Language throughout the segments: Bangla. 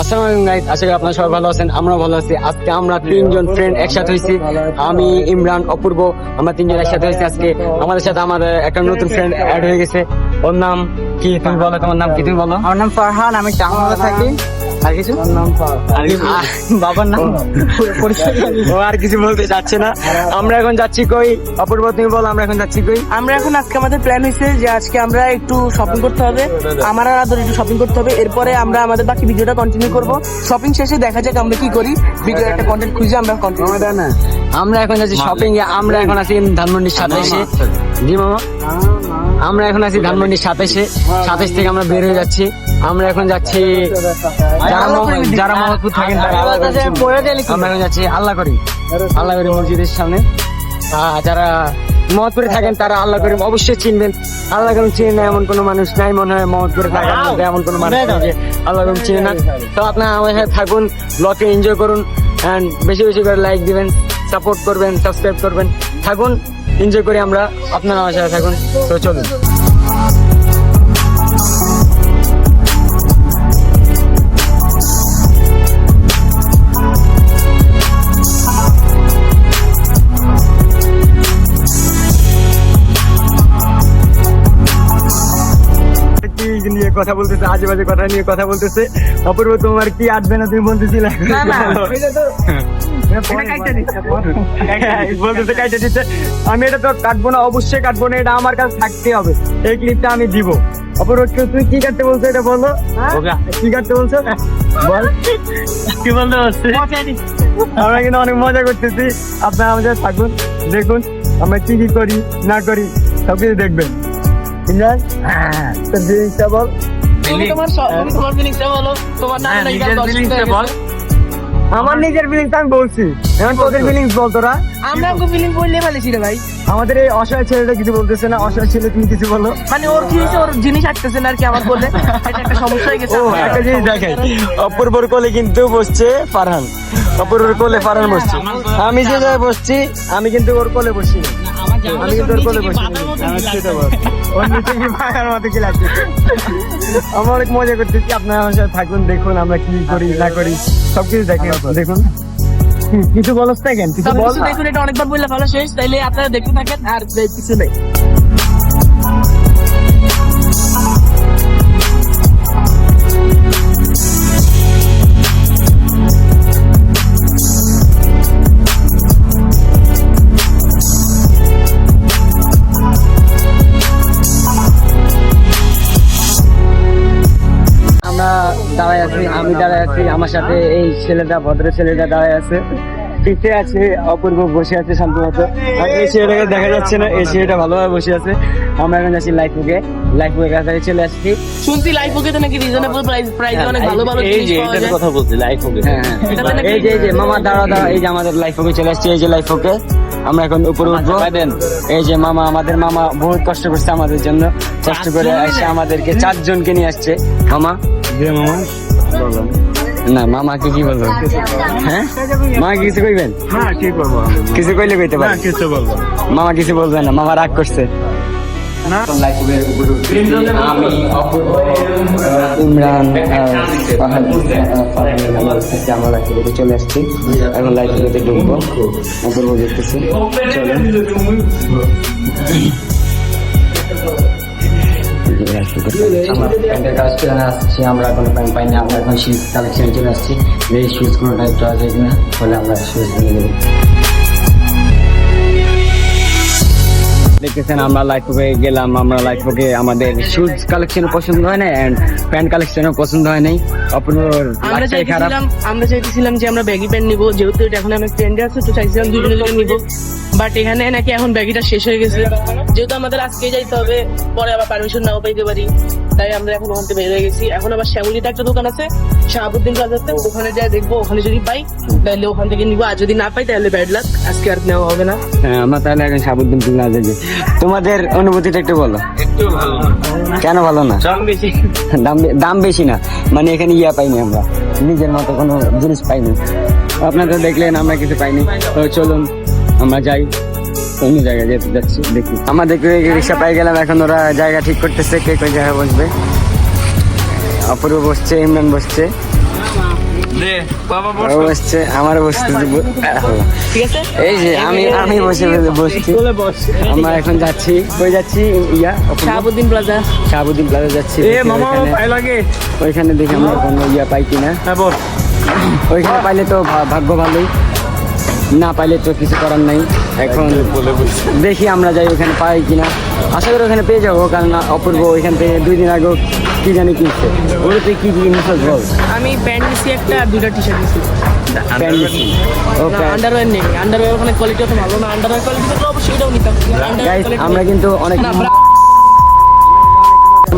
আসসালামু আলাইকুম গাইস, আশা করি আপনারা সবাই ভালো আছেন। আমরা ভালো আছি। আজকে আমরা তিনজন ফ্রেন্ড একসাথে হয়েছি। আমি, ইমরান, অপূর্ব, আমরা তিনজন একসাথে হয়েছি। আজকে আমাদের সাথে আমাদের একটা নতুন ফ্রেন্ড অ্যাড হয়ে গেছে। ওর নাম কি তুমি বলো? তোমার নাম কি তুমি বলো? আমার নাম ফারহান, আমি টাঙ্গাইলে থাকি। আর কিছু? বাবার নাম ও আর কিছু বলতে চাচ্ছে না। আমরা এখন যাচ্ছি কই? অপূর্ব তুমি বলো, আমরা এখন যাচ্ছি কই? আমরা এখন আজকে আমাদের প্ল্যান হয়েছে যে আজকে আমরা একটু শপিং করতে হবে। আমার আর আদর একটু শপিং করতে হবে, এরপরে আমরা আমাদের বাকি ভিডিওটা কন্টিনিউ করব। শপিং শেষে দেখা যাক আমরা কি করি। ভিডিও একটা কন্টেন্ট খুঁজে আমরা কন্টিনিউ করব। আমরা এখন যাচ্ছি শপিং এ। আমরা এখন আছি ধানমন্ডির 27-এ। জি মামা, আমরা এখন আছি ধানমন্ডির 27 থেকে আমরা বের হয়ে যাচ্ছি। আমরা এখন যাচ্ছি যারা মোহাম্মদপুর থাকেন তারা আমরা এখন যাচ্ছি আল্লাহ করি মসজিদের সামনে। যারা মোহাম্মদপুরে থাকেন তারা আল্লাহ করিম অবশ্যই চিনবেন। আল্লাহ করিম চিনে না এমন কোনো মানুষ নাই মনে হয় মোহাম্মদপুরে থাকার মধ্যে, এমন কোনো মানুষ নেই যে আল্লাহ করিম চিনে না। তো আপনারা আমার সাথে থাকুন, ব্লগে এনজয় করুন অ্যান্ড বেশি বেশি করে লাইক দিবেন, সাপোর্ট করবেন, সাবস্ক্রাইব করবেন। থাকুন, এনজয় করি আমরা, আপনারা আমার সাথে থাকুন। তো চলুন। নিয়ে কথা বলতেছে, আজেবাজে কথা নিয়ে কথা বলতেছে। অপূর্ব তোমার কি আটবে না তুমি বলতেছিলে? বলতেছে কাইটে দিচ্ছে। আমি এটা তো কাটবো না, অবশ্যই কাটবো না, এটা আমার কাছে থাকতে হবে। এই ক্লিপটা আমি দিব। অপূর্ব তুই কি কাটতে বলছো এটা বলো, কি কাটতে বলছো বল, কি বলতে বলছে? আমরা কিন্তু অনেক মজা করতেছি। আপনারা আমাদের থাকুন, দেখুন আমরা কি কি করি না করি সবকিছু দেখবেন। আমার নিজের ফিলিংস আমি বলছি, এখন তোদের ফিলিংস বল। তোরা আমরা ফিলিং বললে ফেলেছি রে ভাই। আমাদের এই অসহায় ছেলেটা কিছু বলতেছে না। অসহায় ছেলে তুমি কিছু বলো। মানে ওর কি হয়েছে, ওর জিনিস আটতেছে না আর কি আমার বললে। এটা একটা সমস্যা হয়ে গেছে। ও একটা জিনিস দেখেন, অপূর্বর কোলে কিন্তু বসছে ফারহান। অপূর্বর কোলে ফারহান বসছে। আমি যে জায়গায় বসছি আমি কিন্তু ওর কোলে বসছি না। আমি কিন্তু ওর কোলে বসছি না। ওর নিচে কি পাখার মতো কি লাগছে। আমরা অনেক মজা করতেছি। আপনারা আমার সাথে থাকুন, দেখুন আমরা কি করি না করি সবকিছু দেখেন, দেখুন। কিছু বলস না কেন? কিছু বল। দেখুন, এটা অনেকবার বললে ভালো শেষ, তাইলে আপনারা দেখতে থাকেন আর কিছু নেই। দাঁড়ায় আছি, আমি দাঁড়ায় আছি, আমার সাথে এই ছেলেটা, ভদ্র ছেলেটা দাঁড়ায় আছে। পিছিয়ে আছে অপূর্ব বসে আছে শান্তমতো। আর এই ছেলেটাকে দেখা যাচ্ছে না, এই ছেলেটা ভালোভাবে বসে আছে। আমরা এখন যাচ্ছি লাইফবুকের কাছে চলে আসছি। শুনছি লাইফবুকে তো নাকি রিজনেবল প্রাইস অনেক ভালো ভালো এই যে এটার কথা বলছি, লাইফবুকে। এই যে মামা দাঁড়া, এই যে আমাদের লাইফবুকে চলে আসছে। এই যে লাইফবুকে আমরা এখন উপরে উঠবো। এই যে মামা, আমাদের মামা বহুত কষ্ট করছে আমাদের জন্য। কষ্ট করে এসে আমাদেরকে 4 জনকে নিয়ে আসছে। মামা না, মামাকে কি বলবো? হ্যাঁ, মা কিছু কইবেন? হ্যাঁ, কি করবো? কিছু কইলে কইতে পারে, কিছু বলবো। মামা কিছু বলবেন না, মামা রাগ করছে। আমি ইমরান আমরা লাইফে চলে আসছি। এখন লাইফে ঢুকবো, অপূর্ব দেখতেছি। আমরা কোনো প্যান্ট পাইনি, আমরা এখন শুজ কালেকশনে চলে আসছি। এই শুজ কোনোটা একটু আছে কিনা, বলে আমরা শুজ নিয়ে নেব। দেখতেছেন আমরা লাইফবুকে গেলাম। আমরা লাইফবুকে আমাদের শুজ কালেকশন পছন্দ হয় না এন্ড প্যান্ট কালেকশনও পছন্দ হয় নাই। আমরা চাইতেছিলাম যে আমরা ব্যাগি প্যান্ট নিবো, যেহেতু এটা এখন অনেক ট্রেন্ডে আছে, তো চাইছিলাম দুজনে নিবো। বাট এখানে নাকি এখন ব্যাগিটা শেষ হয়ে গেছে। যেহেতু আমাদের আজকে যাইতে হবে, পরে আবার পারমিশন নাও পাইতে পারি, তাই আমরা এখন ওখান থেকে বের হয়ে গেছি। এখন আবার শ্যামলিতে একটা দোকান আছে শাহাবুদ্দিন প্লাজাতে, ওখানে যাই দেখবো। ওখানে যদি পাই তাহলে ওখান থেকে নিবো, আর যদি না পাই তাহলে ব্যাড লাক, আজকে আর নেওয়া হবে না। হ্যাঁ, আমরা তাহলে এখন শাহাবুদ্দিন প্লাজা যাই। তোমাদের অনুভূতিটা একটু বলো। একটু ভালো না। কেন ভালো না? দাম বেশি। দাম বেশি না মানে এখানে পাইনি, আমরা নিজের মতো কোনো জিনিস পাইনি। আপনারা দেখলেন আমরা কিছু পাইনি। তো চলুন আমরা যাই, অন্য জায়গায় যেতে যাচ্ছি, দেখি। আমাদের রিক্সা পাই গেলাম। এখন ওরা জায়গা ঠিক করতেছে, কে কোন জায়গায় বসবে। অপূর্ব বসছে, ইমরান বসছে। দে বাবা বস বসছে আমার বসতে ঠিক আছে এই যে আমি বসে বসছি আমরা এখন যাচ্ছি কই যাচ্ছি শাহাবুদ্দিন প্লাজা শাহাবুদ্দিন প্লাজা যাচ্ছি এ মামা পাই লাগে ওইখানে দেখি আমরা কোনো পাই কিনা হ্যাঁ বস ওইখানে পাইলে তো ভাগ্য ভালোই, না পাইলে তো কিছু করার নাই। এখন দেখি আমরা যাই ওখানে পাই কিনা, আশা করি ওখানে পেয়ে যাবো, কারণ অপূর্ব ওইখান থেকে 2 দিন আগেও কি জানি কিনছে। ওগুলো তুই কি কিনছিস বল? আমি প্যান্ট নিছি একটা আর 2টা টি-শার্ট নিছি। প্যান্ট নিছি। ও প্যান্ট। আন্ডারওয়্যার নেই, আন্ডারওয়্যার ওখানে কোয়ালিটি অত ভালো না, আন্ডারওয়্যার কোয়ালিটি তো অবশ্যই এটাও নিতাম। গাইস আমরা কিন্তু অনেক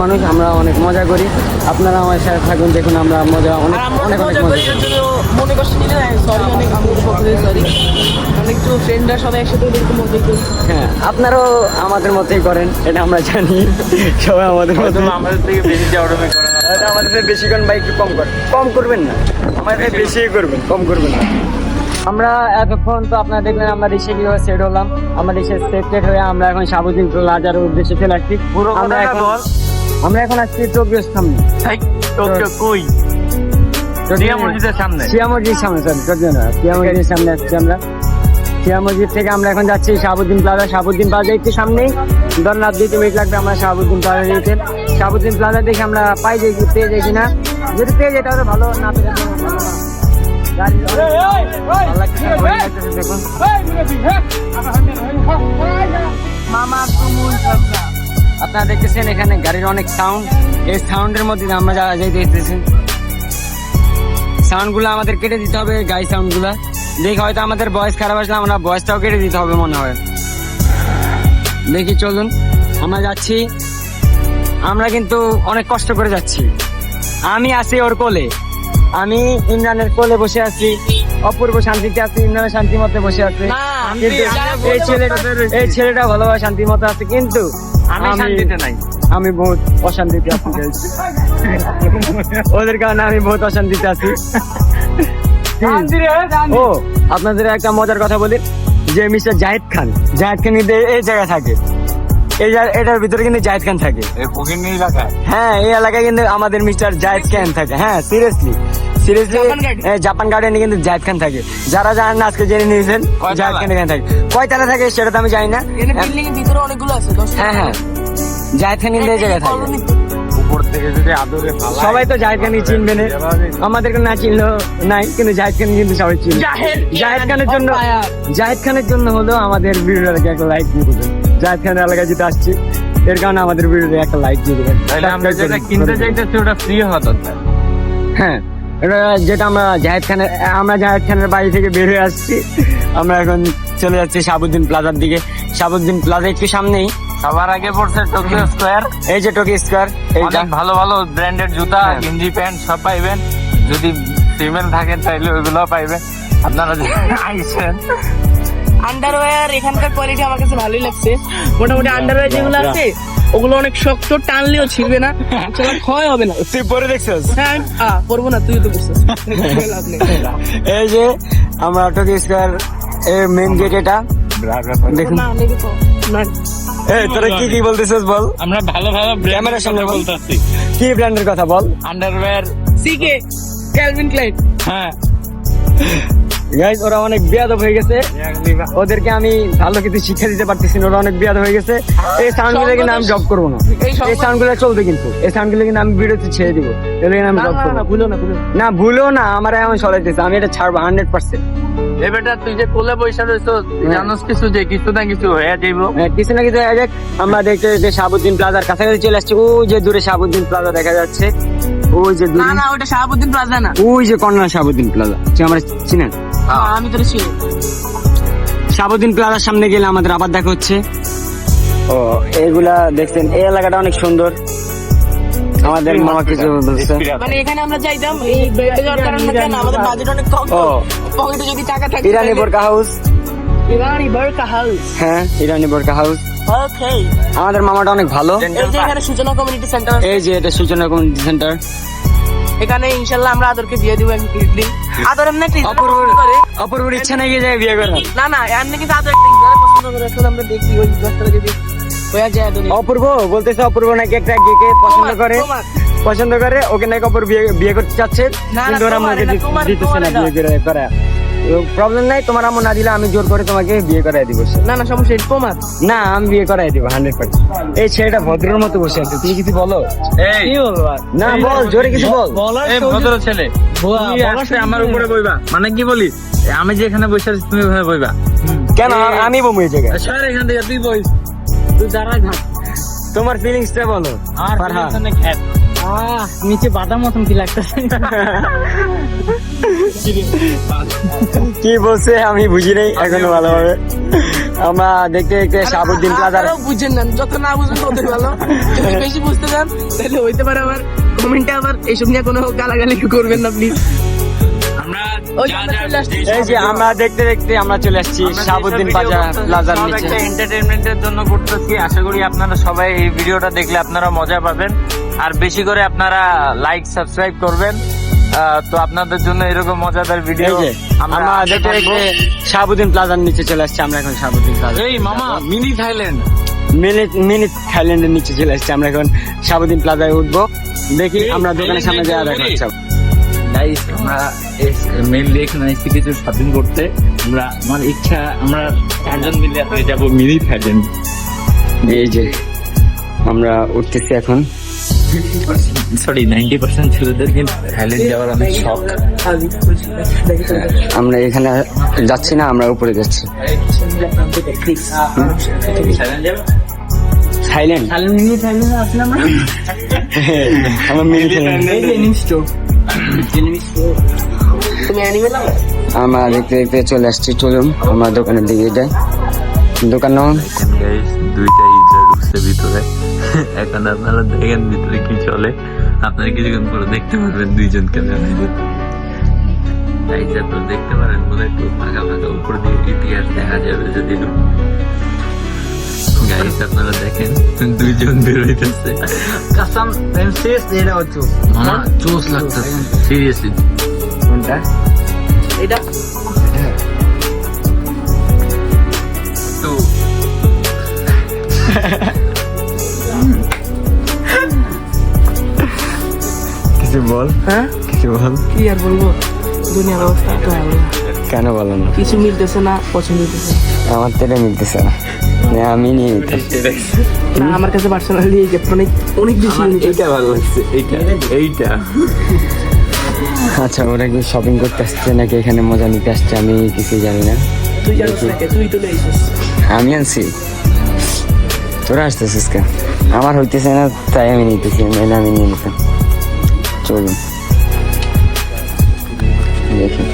মানুষ, আমরা অনেক মজা করি, আপনারা আমার সাথে থাকুন, দেখুন আমরা মজা অনেক অনেক মজা মজা করি। এর জন্য মনে কষ্ট নিলে সরি, অনেক আমাদের পক্ষ থেকে সরি। আমরা একটু ফ্রেন্ডরা সবাই একসাথে একটু মজা করি। হ্যাঁ, আপনারাও আমাদের মতোই করেন, এটা আমরা জানি। সবাই আমাদের মতো, আমাদের থেকে বেশি যাওয়াটা করে না, এটা আমাদের থেকে বেশি করেন, বা একটু কম করবেন না, আমাদের থেকে বেশি করবেন, কম করবেন না। আমরা এতক্ষণ তো আপনারা দেখলেন আমরা রিক্সা কিভাবে সেট হলাম, আমরা রিক্সা সেট হয়ে আমরা এখন শাহাবুদ্দিন প্লাজার উদ্দেশ্যে চলে আসছি। আমরা এখন আসছি টোকিওর সামনে, কই জিয়া মসজিদের সামনে, শিয়া মসজিদের সামনে, সরি টোকিও না, শিয়া মসজিদের সামনে আসছি আমরা। শিয়া মসজিদ থেকে আমরা এখন যাচ্ছি শাহাবুদ্দিন প্লাজা। শাহাবুদ্দিন প্লাজা একটু সামনেই, ধরুন 2 মিনিট লাগবে আমরা শাহাবুদ্দিন প্লাজা যেতে। শাহাবুদ্দিন প্লাজা দেখে আমরা পেয়ে যাই কিনা, যদি পেয়ে যেতে হবে ভালো, না পেয়ে যেতে ভালো না। গাড়ি ভালো লাগছে, দেখুন মামা তুমুল প্লাজা। আপনারা দেখতেছেন এখানে গাড়ির অনেক সাউন্ড, এই সাউন্ডের মধ্যে আমরা যারা যাইতেছেন, সাউন্ড গুলো আমাদের কেটে দিতে হবে, গাড়ি সাউন্ড গুলা দেখে হয়তো আমাদের ভয়েস খারাপ আসলে আমরা ভয়েসটাও কেটে দিতে হবে মনে হয়। দেখি চলুন আমরা যাচ্ছি, আমরা কিন্তু অনেক কষ্ট করে যাচ্ছি। আমি আছি ওর কোলে, আমি ইমরানের কোলে বসে আছি, অপূর্ব শান্তিতে আছে, ইমরানের শান্তি মতে বসে আছে, কিন্তু এই ছেলেটা ভালোভাবে শান্তির মতো আছে, কিন্তু আমি শান্তিতে নাই, আমি বহুত অশান্তিতে আছি। ওদের কারণে আমি বহুত অশান্তিতে আছি। ও আপনাদের একটা মজার কথা বলি, যে মিস্টার জাহিদ খান কিন্তু এই জায়গায় থাকে, এটার ভিতরে কিন্তু জাহিদ খান থাকে, এই ফকির এলাকায়। হ্যাঁ এই এলাকায় কিন্তু আমাদের মিস্টার জাহিদ খান থাকে। হ্যাঁ সিরিয়াসলি জাপান গার্ডেনে কিন্তু জাহিদ খান থাকে। যারা জানেন না আজকে জেনে নিয়েছেন, জাহিদ খান এখানে থাকে। কয়তলা থাকে সেটা তো আমি জানি না। বিল্ডিং এর ভিতরে অনেকগুলো আছে। হ্যাঁ জাহিদ খান কিন্তু এই জায়গায় থাকে। উপর থেকে যদি আদরে ফালায়, সবাই তো জাহিদ খানই চিনবে না, আমাদেরকে না চিনলেও নাই, কিন্তু জাহিদ খান কিন্তু সবাই চিনবে। জাহিদ খানের জন্য হলেও আমাদের ভিডিওটাকে একটা লাইক দিয়ে দেবেন। জাহিদ খানের এলাকায় যেতে আসছি, এর কারণে আমাদের ভিডিওতে একটা লাইক দিয়ে দেবেন। তাহলে আমরা যেটা কিনতে চাইতেছি ওটা ফ্রি হওয়া দরকার। হ্যাঁ এটা যেটা আমরা জাহিদ খানের বাড়ি থেকে বের হয়ে আসছি, আমরা এখন চলে যাচ্ছি শাহাবুদ্দিন প্লাজার দিকে। শাহাবুদ্দিন প্লাজা একটু সামনেই, সবার আগে পড়ছে টোকিও স্কয়ার। এই যে টোকিও স্কয়ার, এইটা ভালো ভালো ব্র্যান্ডের জুতা, গেঞ্জি, প্যান্ট সব পাইবেন। যদি সিমেন্ট থাকেন তাহলে ওইগুলো পাইবেন। আপনারা আইসেন। আন্ডারওয়্যার এখানকার কোয়ালিটি আমার কাছে ভালোই লাগছে। মোটামুটি আন্ডারওয়্যার যেগুলো আছে ওগুলো অনেক শক্ত, টানলেও ছিড়বে না, সেটা ক্ষয় হবে না। তুই পরে দেখছিস? হ্যাঁ পড়বো না, তুই তো করছিস। এই যে আমরা টোকিও স্কয়ার এর মেইন গেট, এটা দেখুন। এই তোরা কি বলতেছিস বল? আমরা ভালো ভালো ক্যামেরার সামনে বলতেছি। কি ব্র্যান্ডের কথা বল? Underwear সিকে, Calvin ক্লাইন। হ্যাঁ গাইস ওরা অনেক বেয়াদব হয়ে গেছে, ওদেরকে আমি ভালো কিছু শিক্ষা দিতে পারতেছি না, ওরা অনেক বেয়াদব হয়ে গেছে। এই সাউন্ড গুলো কিন্তু আমি জব করবো না, এই সাউন্ড গুলো চলবে, কিন্তু এই সাউন্ড গুলো কিন্তু আমি ভিডিওতে ছেড়ে দিব, এগুলো কিন্তু আমি জব করবো না। ভুলো না, আমার এখন সরাইতেছে, আমি এটা ছাড়বো 100%। এবারটা তুই যে কোলে বৈশা রয়েছো, জানোস কিছু যে কিছু না কিছু হয়ে যাইব, কিছু না কিছু হয়ে যাক। আমরা দেখতে দেখতে শাহাবুদ্দিন প্লাজার কাছাকাছি চলে আসছি। ও যে দূরে শাহাবুদ্দিন প্লাজা দেখা যাচ্ছে, ওই যে দূরে। না ওটা শাহাবুদ্দিন প্লাজা না, ওই যে কর্নার শাহাবুদ্দিন প্লাজা, আমরা চিনেন? আমি তো চিনি। শাহাবুদ্দিন প্লাজার সামনে গেলে আমাদের আবার দেখা হচ্ছে। ও এগুলা দেখছেন, এই এলাকাটা অনেক সুন্দর। আমাদের মামা কিছু বলছে, মানে এখানে আমরা যাইতাম, এই বেড়ে যাওয়ার কারণে কেন আমাদের বাজেট অনেক কম। পকেটে যদি টাকা থাকে। ইরানি বোরকা হাউস, ইরানি বোরকা হাউস। হ্যাঁ ইরানি বোরকা হাউস। ওকে, আমাদের মামাটা অনেক ভালো। এই যে এখানে সূচনা কমিউনিটি সেন্টার, এই যে এটা সূচনা কমিউনিটি সেন্টার। এখানে ইনশাআল্লাহ আমরা আদরকে বিয়ে দিব একদিন। আদর এমনি একটা অপূর্বর ইচ্ছা নাকি যায় বিয়ে করার? না এমনি কিন্তু আদর একটা ইজারা পছন্দ করে, আসলে আমরা দেখি ওই দশটা যদি হয়ে যায় আদর। অপূর্ব বলতেছে, অপূর্ব নাকি একটা গেকে পছন্দ করে। পছন্দ করে, ওকে নাকি অপর বিয়ে করতে চাচ্ছে, না, কিন্তু ওর আম্মু তোমার ওকে না, তোমার দিতেছে না এটা। বিয়ে করে। প্রবলেম নাই, তোমার আম্মু না দিলে আমি জোর করে তোমাকে বিয়ে করাই দিব। না না সমস্যা নেই, তোমার না, আমি বিয়ে করাই দিব 100%। এই ছেলেটা ভদ্রের মতো বসে আছে, তুমি কিছু বলো। এই কি বলবো আর? না বল, জোরে কিছু বল। এই ভদ্র ছেলে তুই আসলে আমার উপরে বইবা, মানে কি বলি, আমি যে এখানে বসে আছি তুমি ওখানে বইবা। কেন আমি বমু এই জায়গায়? সর এখান থেকে, তুই বই, তুই দাঁড়া থাক। তোমার ফিলিংসটা বলো। আর ফারহান। এখানে খ্যাত নিচে বাদাম মতন কি লাগতেছে? কি বলছে আমি বুঝি নাই এখনো ভালোভাবে। আমরা দেখতে দেখতে শাহাবুদ্দিন প্লাজার আপনারাও বুঝেন না, যত না বুঝেন ততই ভালো। যদি বেশি বুঝতে চান তাহলে হইতে পারে আবার কমেন্টে আবার এইসব নিয়ে কোনো গালাগালি করবেন না প্লিজ। আমরা ওই যে আমরা চলে আসছি। এই যে আমরা দেখতে দেখতে আমরা চলে আসছি শাহাবুদ্দিন প্লাজার নিচে। একটা এন্টারটেইনমেন্টের জন্য করতেছি, আশা করি আপনারা সবাই এই ভিডিওটা দেখলে আপনারা মজা পাবেন, আর বেশি করে আপনারা লাইক সাবস্ক্রাইব করবেন। তো আপনাদের জন্য এরকম মজাদার ভিডিও এই যে আমরা দেখতে দেখতে শাহাবুদ্দিন প্লাজার নিচে চলে আসছি। আমরা এখন শাহাবুদ্দিন প্লাজা, এই মামা মিনি থাইল্যান্ড, মিনিট থাইল্যান্ডের নিচে চলে আসছি। আমরা এখন শাহাবুদ্দিন প্লাজায় উঠবো, দেখি আমরা দোকানের সামনে যাওয়া দেখা হচ্ছে। গাইস আমরা মেইনলি এখানে এসেছি কিছু শপিং করতে। আমার ইচ্ছা আমরা 4জন মিলে হয়ে যাবো মিনি থাইল্যান্ড। এই যে আমরা উঠতেছি এখন। সরি 90% ছেলেদের কিন্তু থাইল্যান্ড যাওয়ার অনেক শখ। আমরা এখানে যাচ্ছি না, আমরা উপরে যাচ্ছি। থাইল্যান্ড আমরা মিনি তুমি অ্যানিমে নাও? আমরা দেখতে দেখতে চলে আসছি। চলুন আমরা দোকানের দিকে যাই। দোকান নাম গাইস দুইটা ইজা ঢুকছে ভিতরে, এখন আপনারা দেখেন ভিতরে কি চলে। আপনারা কিছুক্ষণ পরে দেখতে পারবেন দুইজনকে ইজা তো দেখতে পারেন, মনে একটু ফাঁকা ফাঁকা উপর দিয়ে ইতিহাস দেখা যাবে যদি গাইস আপনারা দেখেন দুইজন বেরোইতেছে। কাসাম প্রিন্সেস এটা হচ্ছে মামা চোস লাগতেছে সিরিয়াসলি। কোনটা? এটা তো কিছু বল, হ্যাঁ কিছু বল। কি আর বলবো, দুনিয়ার অবস্থা তো ভালো না। কেন বলো না? কিছু মিলতেছে না, পছন্দ হইতেছে আমার তো এটা মিলতেছে না। না, আমি নিয়ে নিতাম। না। আমার কাছে পার্সোনালি এই গিফট অনেক অনেক বেশি unique। এইটা ভালো লাগছে, এইটা আচ্ছা, ওরা কি শপিং করতে আসছে নাকি এখানে মজা নিতে আসছে আমি কিছু জানি না। তুই জানিস না কে, তুই তো লইছিস। আমি আনছি, তোরা আসতেছিস কেন? আমার হইতেছে না তাই আমি নিতেছি, নাহলে আমি নিয়ে নিতাম। চলুন দেখি।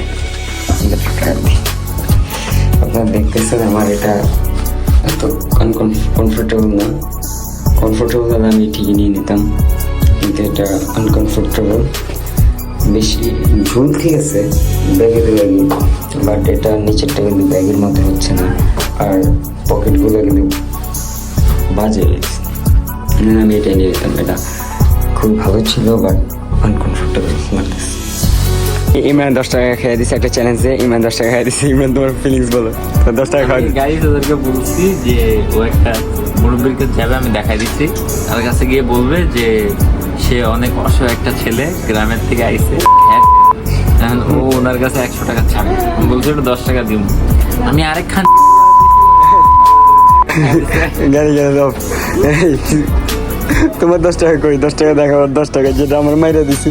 আপনারা দেখতেছেন আমার এটা এত কমফোর্টেবল না। কমফোর্টেবল হলে আমি ঠিকই নিয়ে নিতাম, কিন্তু এটা আনকমফোর্টেবল বেশি। ঝুল ঠিক আছে, ব্যাগে তো ব্যাগই, বাট এটা নিচেরটা কিন্তু ব্যাগের মতো হচ্ছে না, আর পকেটগুলো কিন্তু বাজে গেছে। আমি এটাই নিয়ে নিতাম। এটা খুব ভালো ছিল বাট আনকমফোর্টেবল লাগতেছে। ইমরান 10 টাকা খেয়ে দিচ্ছে একটা চ্যালেঞ্জে। ইমরান 10 টাকা খেয়ে দিচ্ছে। ইমরান তোমার ফিলিংস বলো। 10 টাকা খাওয়া গাইস ওদেরকে বলছি যে ও একটা মুরব্বীর কাছে যাবে, আমি দেখাই দিচ্ছি, তার কাছে গিয়ে বলবে যে সে অনেক অসহায় একটা ছেলে, গ্রামের থেকে আইছে, এখন ও ওনার কাছে 100 টাকা ছাড়ে। আমি বলছি ওটা 10 টাকা দিব, আমি আরেকখান গাড়ি গেলে দাও। তোমার 10 টাকা কই? 10 টাকা দেখাবো। 10 টাকা যেটা আমার মাইরা দিছি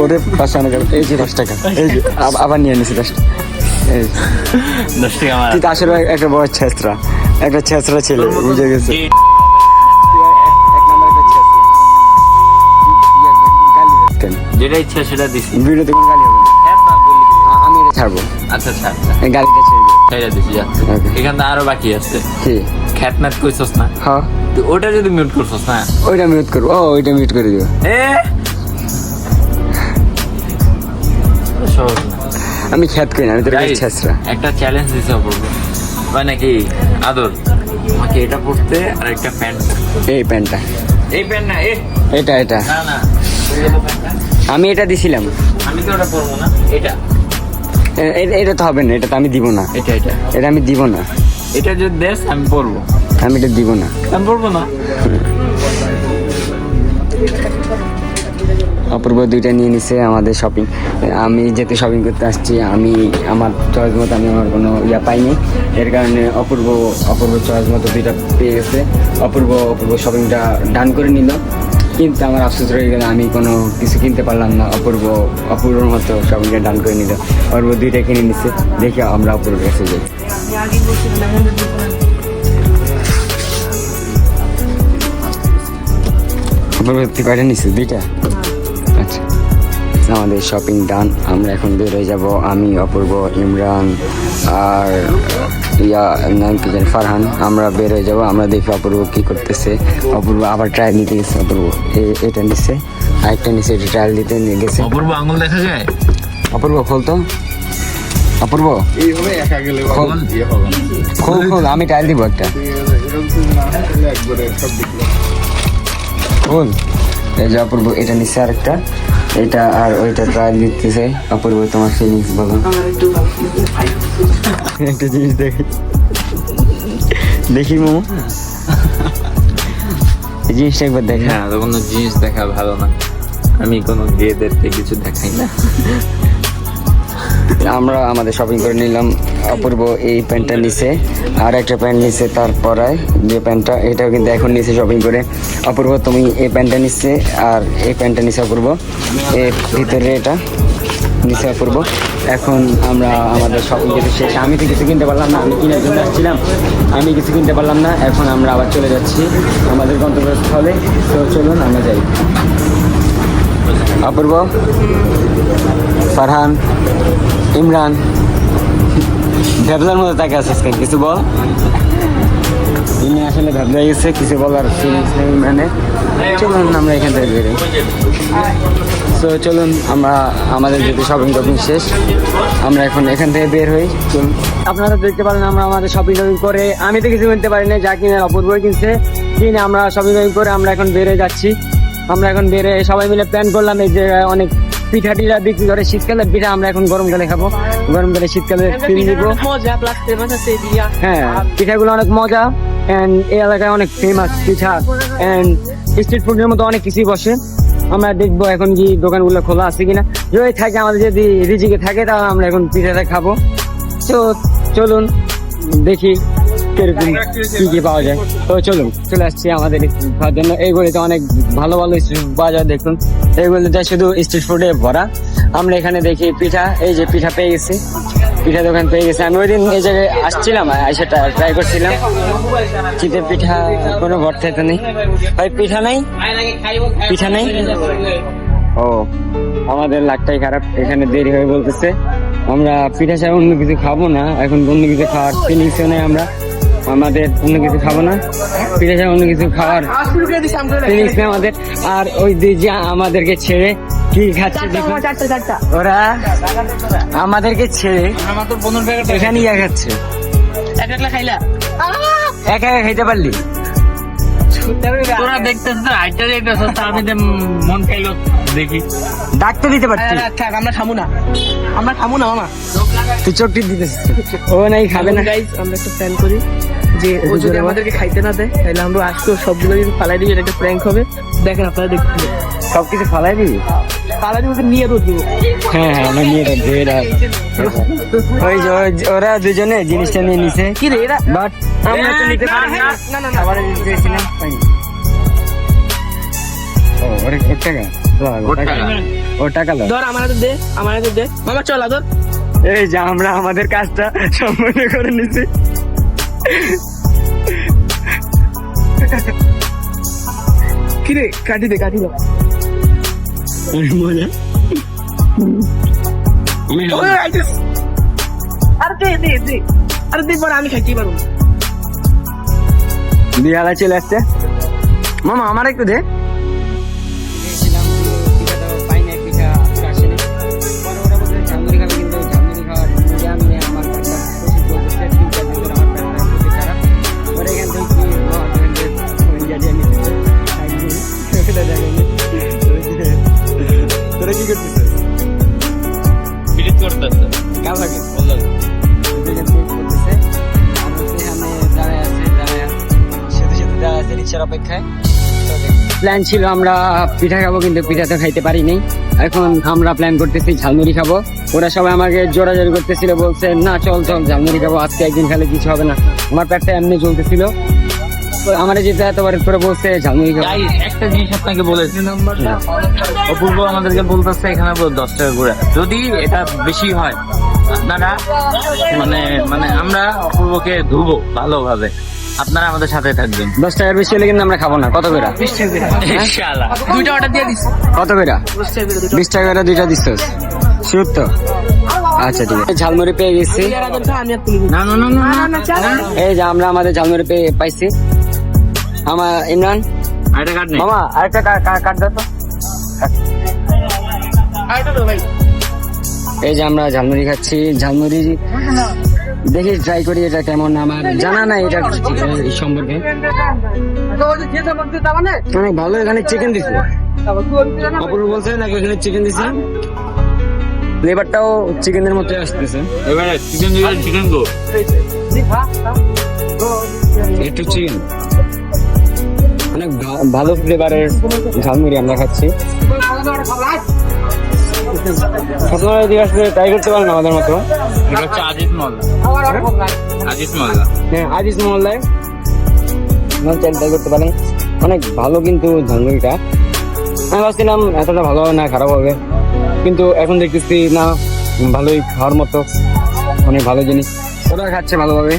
ওরে পাশানো গেল। এই যে 10 টাকা, এই যে আবার নিয়ে নিছি 10 টাকা। এই 10 টাকা আমার তুই তো আসলে একটা বড় ছেঁচড়া, একটা ছেঁচড়া ছেলে, বুঝে গেছে। এই এক নাম্বার একটা ছেঁচড়া। গালি দিস কেন? যেটা ইচ্ছা সেটা দিছি। ভিডিওতে কোনো গালি হবে না। হ্যাঁ, না বললি কি? আমি এটা ছাড়বো, আচ্ছা ছাড়, এই গালিটা ছেড়ে দিই। ছেড়ে দিছি যা। Okay. এখানে আরো বাকি আছে। কি? খ্যাতনাত কইছস না, হ্যাঁ, তুই ওটা যদি মিউট করছস না, ওইটা মিউট করবো। ওইটা মিউট করে দিও। এ সহজ না। আমি খ্যাত করি না, আমি তোর কাছে Guys, ছেঁচড়া। একটা চ্যালেঞ্জ দিতে হবে, হয় নাকি আদর, আমাকে এটা পড়তে আর একটা প্যান্ট। এই প্যান্টটা, এই প্যান্ট না, এটা এটা না না, এই যে প্যান্টটা, আমি এটা দিছিলাম। আমি তো ওটা পরবো না, এটা এটা তো হবে না, এটা তো আমি দিব না। এটা এটা এটা আমি দিব না, এটা যদি দেশ আমি পরবো, আমি এটা দিব না। আমি পরবো না। অপূর্ব দুইটা নিয়ে নিছে আমাদের শপিং। আমি যেহেতু শপিং করতে আসছি, আমি আমার চয়েস মতো আমি আমার কোনো পাইনি, এর কারণে অপূর্ব চয়েস মতো দুইটা পেয়ে গেছে। অপূর্ব শপিংটা ডান করে নিল, কিন্তু আমার আফসোস রয়ে গেল আমি কোনো কিছু কিনতে পারলাম না। অপূর্বর মতো শপিংটা ডান করে নিল, অপূর্ব দুইটা কিনে নিচ্ছে। দেখে আমরা অপূর্বের কাছে যাই। পাঠিয়ে নিচ্ছে দুইটা, আচ্ছা। আমাদের শপিং ডান, আমরা এখন বের হয়ে যাব। আমি, অপূর্ব, ইমরান আর ফারহান, আমরা বের হয়ে যাবো। আমরা দেখি অপূর্ব কি করতেছে। অপূর্ব আবার ট্রায়াল নিতে গেছে। অপূর্ব এটা নিচ্ছে, আরেকটা নিচ্ছে, এটা ট্রায়াল দিতে নিয়ে গেছে। অপূর্ব আঙুল দেখা যায়। অপূর্ব খোল তো, অপূর্ব খোল, আমি ট্রায়াল দিব একটা। খোল, এই যে অপূর্ব এটা নিচ্ছে আরেকটা, এটা আর ওইটা ট্রায়াল দিতেছে। অপূর্ব তোমার ফিলিংস বলো। একটা জিনিস দেখি মোমো, এই জিনিসটা একবার দেখ। হ্যাঁ, তো কোনো জিনিস দেখা ভালো না, আমি কোনো গেদেরকে কিছু দেখাই না। আমরা আমাদের শপিং করে নিলাম। অপূর্ব এই প্যান্টটা নিছে, আর একটা প্যান্ট নিছে তার পরায় যে প্যান্টটা, এটাও কিন্তু এখন নিছে শপিং করে। অপূর্ব তুমি এই প্যান্টটা নিচ্ছে, আর এই প্যান্টটা নিছে অপূর্ব, এর ভিতরে এটা নিছে অপূর্ব। এখন আমরা আমাদের শপিং যেতে শেষ। আমি তো কিছু কিনতে পারলাম না, আমি কেনার জন্য আসছিলাম, আমি কিছু কিনতে পারলাম না। এখন আমরা আবার চলে যাচ্ছি আমাদের গন্তব্যস্থলে। তো চলুন আমরা যাই। অপূর্ব, ফারহান, ইমরান, ভ্যাবলার মতো তাকে আসিস কেন, কিছু বল। ইনি আসলে ভ্যাবলা গেছে, কিছু বলার ফিলিংস নেই ইমরানের। চলুন আমরা এখান থেকে বেরোই। তো চলুন, আমরা আমাদের যেহেতু শপিং টপিং শেষ, আমরা এখন এখান থেকে বের হই। চলুন, আপনারা দেখতে পারেন আমরা আমাদের শপিং টপিং করে, আমি তো কিছু কিনতে পারি না, যা কিনে অপূর্ব কিনছে, কিনে আমরা শপিং টপিং করে আমরা এখন বের হয়ে যাচ্ছি। আমরা এখন বের হয়ে সবাই মিলে প্ল্যান করলাম এই যে অনেক পিঠা টিঠা বিক্রি করে, শীতকালের পিঠা আমরা এখন গরমকালে খাবো, গরমকালে শীতকালে ফিল নিবো। হ্যাঁ, পিঠাগুলো অনেক মজা, এন্ড এই এলাকায় অনেক ফেমাস পিঠা, এন্ড স্ট্রিট ফুডের মতো অনেক কিছুই বসে। আমরা দেখবো এখন কি দোকানগুলো খোলা আছে কিনা, যদি থাকে আমাদের যদি রিজিকে থাকে তাহলে আমরা এখন পিঠাটা খাবো। তো চলুন দেখি কিরকম কি পাওয়া যায়। তো চলুন, চলে আসছি আমাদের খাওয়ার জন্য। এইগুলিতে অনেক ভালো স্ট্রিট বাজার, দেখুন এইগুলিতে শুধু স্ট্রিট ফুডে ভরা। আমরা এখানে দেখি পিঠা, এই যে পিঠা পেয়ে গেছি, পিঠা দোকান পেয়ে গেছে। আমি ওই দিন এই জায়গায় আসছিলাম, সেটা ট্রাই করছিলাম। চিতের পিঠা কোনো ভর্তা তো নেই ভাই, পিঠা নেই। ও, আমাদের লাকটাই খারাপ, এখানে দেরি হয়ে বলতেছে। আমরা পিঠা ছাড়া অন্য কিছু খাবো না, এখন অন্য কিছু খাওয়ার ফিলিংস নেই। আমাদের অন্য কিছু খাবো না, পিঠা ছাড়া অন্য কিছু খাওয়ার ফিলিংস নেই আমাদের। আর ওই যে আমাদেরকে ছেড়ে কি খাচ্ছে দেখুন, ওরা আমাদেরকে ছেড়ে এখানে ইয়া খাচ্ছে। একা খাইতে পারলি তোরা দেখতেছিস তো, আইটা দেখতেছিস, আমি মন খাইলো দেখি। ডাক্তার দিতে পারছি, আমরা খাবো না মামা। তুই চোখটি দিতেছিস, ও নাই খাবে না। গাইস, আমরা একটা প্ল্যান করি যে ও যদি আমাদেরকে খাইতে না দেয় তাহলে আমরা আজকে সবগুলো ফালাই দিই, এটা একটা প্র্যাঙ্ক হবে। দেখেন আপনারা দেখতে সবকিছু ফালাই দিবি, ফালাই দিব, নিয়ে দুধ দিব। হ্যাঁ আমরা নিয়ে ওরা দুজনে জিনিসটা নিয়ে নিছে। কি রে এরা, বাট আমরা তো নিতে পারি না। খাবার দিয়েছিলাম পাইনি। ওর টাকা ধর, আমার হাতে দে মামা, চল আদর। এই যে আমরা আমাদের কাজটা সম্পূর্ণ করে নিছি। কি রে, কাটি দে আরে দে পরে আমি খাইতে পারবো। বিহালা চলে আসছে, মামা আমার একটু দে। তোরা কি করতেছিস? কেমন লাগে? দাঁড়ায় আছে রিক্সার অপেক্ষায়। প্ল্যান ছিল আমরা পিঠা খাবো, কিন্তু পিঠা তো খাইতে পারিনি। এখন আমরা প্ল্যান করতেছি ঝালমুড়ি খাবো। ওরা সবাই আমাকে জোরাজোরি করতেছিল, বলছে না চল চল ঝালমুড়ি খাবো, আজকে একদিন খেলে কিছু হবে না। আমার পেটটা এমনি চলতেছিল, তো আমার যেতে এতবার করে বলছে ঝালমুড়ি খাবো। Guys, একটা জিনিস আপনাকে বলেছি, অপূর্ব আমাদেরকে বলতেছে এখানে 10 টাকা করে, যদি এটা বেশি হয় আপনারা মানে মানে আমরা অপূর্বকে ধুবো ভালোভাবে, আপনারা আমাদের সাথে থাকবেন। 10 টাকার বেশি হলে কিন্তু আমরা খাবো না। কত করে? ইনশাআল্লাহ। দুইটা অর্ডার দিয়ে দিচ্ছি। কত করে? 20 টাকা করে দুইটা দিচ্ছ? শিওর তো? আচ্ছা ঠিক আছে। ঝালমুড়ি পেয়ে গেছি। আমি আর তুলি না না না না না, এই যে আমরা আমাদের ঝালমুড়ি পাইছি। আমার ইমরান আরেকটা কাট নেই। মামা আরেকটা কাট দাও তো। ভাই। এই যে আমরা ঝালমুড়ি খাচ্ছি। ঝালমুড়ি দেখি ট্রাই করি এটা কেমন, আমার জানা নাই এটা সম্পর্কে। অনেক ভালো। এখানে চিকেন দিছে, অপূর্ব বলছে নাকি এখানে চিকেন দিছে। ফ্লেভারটাও চিকেনের মতো আসতেছে। এবারে চিকেন চিকেন গো একটু চিকেন, অনেক ভালো ফ্লেভারের ঝালমুড়ি আমরা খাচ্ছি। আপনারা এদিকে আসলে ট্রাই করতে পারেন আমাদের মতো। এটা হচ্ছে আজিজ মোল্লা। আজিজ মোল্লা, হ্যাঁ আজিজ মহল্লায় ট্রাই করতে পারেন। অনেক ভালো কিন্তু ঝালমুড়িটা। আমি ভাবছিলাম এতটা ভালো হবে না, খারাপ হবে, কিন্তু এখন দেখতেছি না ভালোই, খাওয়ার মতো অনেক ভালো জিনিস। ওরা খাচ্ছে ভালোভাবে।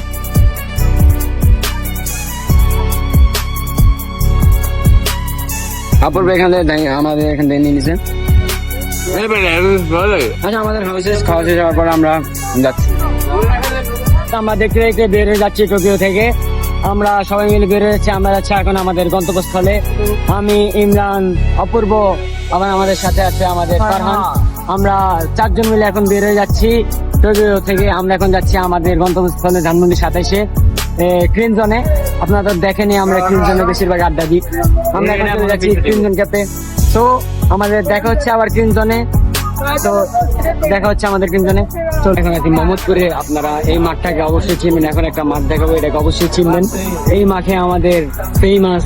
অপূর্ব এখান থেকে আমাদের এখান থেকে নিয়ে নিছে। আচ্ছা আমাদের খাওয়া শেষ হওয়ার পর আমরা যাচ্ছি। আমরা দেখতে দেখতে বের হয়ে যাচ্ছি টোকিও থেকে। আমরা সবাই মিলে বের হয়ে যাচ্ছি। আমরা যাচ্ছি এখন আমাদের গন্তব্যস্থলে। আমি, ইমরান, অপূর্ব, আবার আমাদের সাথে আছে আমাদের ফারহান। আমরা 4 জন মিলে এখন বের হয়ে যাচ্ছি টোকিও থেকে। আমরা এখন যাচ্ছি আমাদের গন্তব্যস্থলে ধানমন্ডি 27-এ ক্রিন জোনে। আপনারা তো দেখেনি আমরা ক্রিন জোনে বেশিরভাগ আড্ডা দিই। আমরা এখন চলে যাচ্ছি ক্রিন জোন ক্যাফে। তো আমাদের দেখা হচ্ছে আবার ক্রিন জোনে। তো দেখা হচ্ছে আমাদের তিনজনে। তো এখন আছি মোহাম্মদপুরে। আপনারা এই মাঠটাকে অবশ্যই চিনবেন। এখন একটা মাঠ দেখাবো, এটাকে অবশ্যই চিনবেন। এই মাঠে আমাদের famous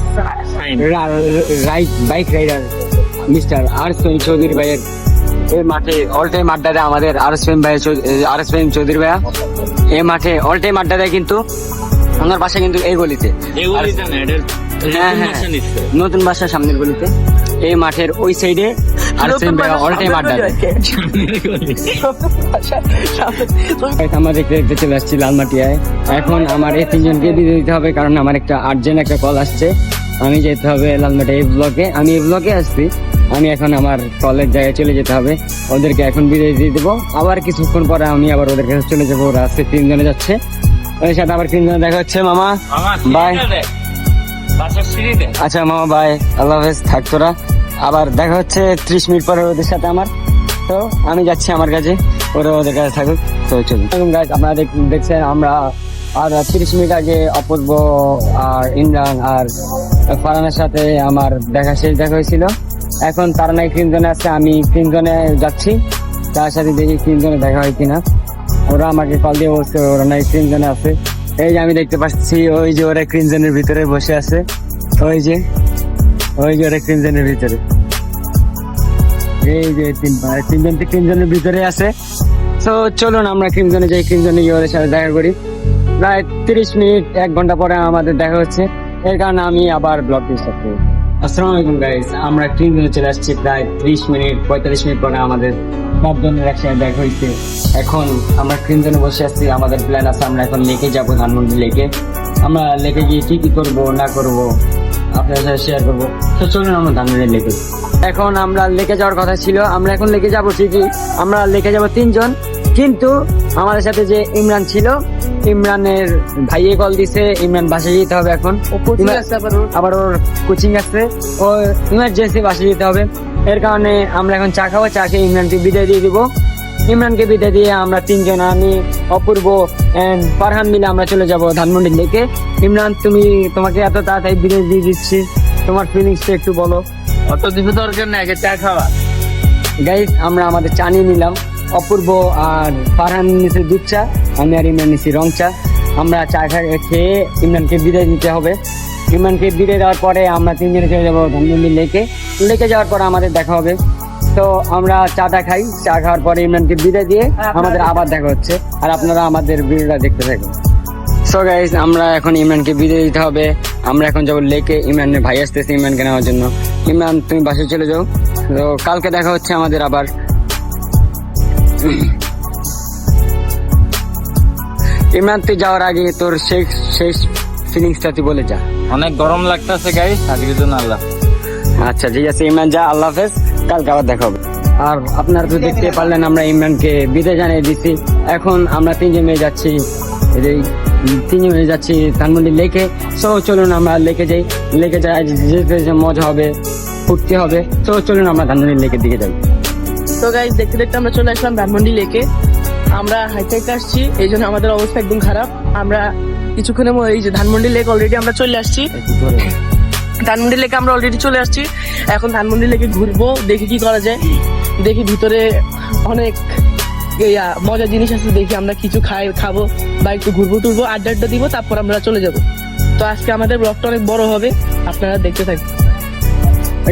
bike rider mister RS Fahim Chowdhury ভাইয়ের এই মাঠে অল টাইম আড্ডা দেয় আমাদের আরএস ফাহিম চৌধুরী ভাইয়া। এই মাঠে অল টাইম আড্ডা দেয়, কিন্তু আমার বাসা কিন্তু এই গলিতে। হ্যাঁ হ্যাঁ, নতুন বাসার সামনের গলিতে। এই মাঠের ওই সাইডে আরএস ফাহিম ভাইয়া অল টাইম আড্ডা দেয়। আমরা দেখতে দেখতে চলে আসছি লালমাটিয়ায়। এখন আমার এই 3 জনকে বিদায় দিতে হবে, কারণ আমার একটা আর্জেন্ট একটা কল আসছে। আমি যেতে হবে লালমাটিয়া এই ব্লকে। আমি এই ব্লকে আসছি, আমি এখন আমার কলের জায়গায় চলে যেতে হবে। ওদেরকে এখন বিদায় দিয়ে দেবো। আবার কিছুক্ষণ পরে আমি আবার ওদের কাছে চলে যাবো। ওরা আজকে 3 জনে যাচ্ছে, ওদের সাথে আবার 3 জনে দেখা হচ্ছে। মামা বাই। আচ্ছা মামা বাই, আল্লাহ হাফেজ, থাক তোরা। আবার দেখা হচ্ছে 30 মিনিট পরে ওদের সাথে আমার। তো আমি যাচ্ছি আমার কাছে, ওরা ওদের কাছে থাকুক। তো চলুন আপনারা দেখছেন আমরা আর 30 মিনিট আগে অপূর্ব আর ইমরান আর ফারহানের সাথে আমার শেষ দেখা হয়েছিল। এখন তারা নাই ক্রিম জোনে আছে, আমি ক্রিম জোনে যাচ্ছি। তার সাথে দেখি ক্রিম জোনে দেখা হয় কিনা। ওরা আমাকে কল দিয়ে বলছে ওরা নাই ক্রিম জোনে আছে। এই যে আমি দেখতে পাচ্ছি ওই যে ওরা ক্রিম জোনের ভিতরে বসে আছে। ওই যে ওরা ক্রিম জোনের ভিতরে, এই যে 3 জন ক্রিম জোনের ভিতরে আছে। তো চলুন আমরা ক্রিম জোনে যাই, ক্রিম জোনে গিয়ে ওদের সাথে দেখা করি। প্রায় 30 মিনিট 1 ঘন্টা পরে আমাদের দেখা হচ্ছে। এর কারণে আমি আবার ব্লগ স্টার্ট করি। আসসালামু আলাইকুম গাইস, আমরা ক্রিম জোনে চলে আসছি। প্রায় 30 মিনিট 45 মিনিট পরে আমাদের 5 জনের একসাথে দেখা হয়েছে। এখন আমরা ক্রিম জোনে বসে আসছি। আমাদের প্ল্যান আছে আমরা এখন লেকে যাবো, ধানমন্ডি লেকে। আমরা লেকে গিয়ে কি কি করবো না করবো আপনাদের সাথে শেয়ার করবো। তো চলুন আমরা ধানমন্ডি লেকে। এখন আমরা লেকে যাওয়ার কথা ছিল, আমরা এখন লেকে যাবো ঠিকই। আমরা লেকে যাবো 3 জন, কিন্তু আমাদের সাথে যে ইমরান ছিল, ইমরানের ভাইয়ে কল দিছে। ইমরান বাসায় যেতে হবে এখন, আবার ওর কোচিং আছে, ও ইমার্জেন্সি বাসায় যেতে হবে। এর কারণে আমরা এখন চা খাবো, চা খেয়ে ইমরানকে বিদায় দিয়ে দিব। ইমরানকে বিদায় দিয়ে আমরা 3 জন, আমি, অপূর্ব এন্ড ফারহান মিলে আমরা চলে যাব ধানমন্ডি লেকে। ইমরান তোমাকে এত তাড়াতাড়ি বিদায় দিয়ে দিচ্ছি, তোমার ফিলিংসটা একটু বলো। অত কিছু দরকার নেই, আগে চা খাওয়া। গাইস আমরা আমাদের চা নিয়ে নিলাম। অপূর্ব আর ফারহান নিচে দুধ চা, আমি আর ইমরান নিচ্ছি রং চা। আমরা চা খেয়ে ইমরানকে বিদায় দিতে হবে। ইমরানকে বিদায় দেওয়ার পরে আমরা তিনজনে চলে যাবো ধানমন্ডি লেকে যাওয়ার পরে আমাদের দেখা হবে। তো আমরা চাটা খাই, চা খাওয়ার পরে ইমরানকে বিদায় দিয়ে আমাদের আবার দেখা হচ্ছে, আর আপনারা আমাদের ভিডিওটা দেখতে থাকুন। সো গাইস, আমরা এখন ইমরানকে বিদায় দিতে হবে। আমরা এখন যাবো লেকে, ইমরানের ভাই আসতেছে ইমরানকে নেওয়ার জন্য। ইমরান, তুমি বাসায় চলে যাও। তো কালকে দেখা হচ্ছে আমাদের আবার। ইমরান, তুই যাওয়ার আগে তোর শেষ ফিলিংসটা তুই বলে যা। অনেক গরম লাগতেছে গাইস, আজকের জন্য আল্লাহ। আচ্ছা ঠিক আছে ইমরান, যা, আল্লাহ হাফেজ, কালকে আবার দেখা হবে। আর আপনারা তো দেখতে পারলেন আমরা ইমরানকে বিদায় জানিয়ে দিচ্ছি। এখন আমরা তিনজনে যাচ্ছি ধানমন্ডি লেকে। সো চলুন আমরা লেকে যাই, যেতে মজা হবে, ফুর্তি হবে। তো চলুন আমরা ধানমন্ডি লেকের দিকে যাই। তো গাইস, দেখতে দেখতে আমরা চলে আসলাম ধানমন্ডি লেকে। আমরা হাইটে আসছি, এই জন্য আমাদের অবস্থা একদম খারাপ। আমরা কিছুক্ষণের মধ্যে এই যে ধানমন্ডি লেক অলরেডি আমরা চলে আসছি। ধানমন্ডি লেকে আমরা অলরেডি চলে আসছি। এখন ধানমন্ডি লেকে ঘুরবো, দেখি কি করা যায়। দেখি ভিতরে অনেক মজার জিনিস আছে, দেখি আমরা কিছু খাবো বা একটু ঘুরবো টুরবো, আড্ডা দিব, তারপর আমরা চলে যাব। তো আজকে আমাদের ব্লগটা অনেক বড় হবে, আপনারা দেখতে থাকুন।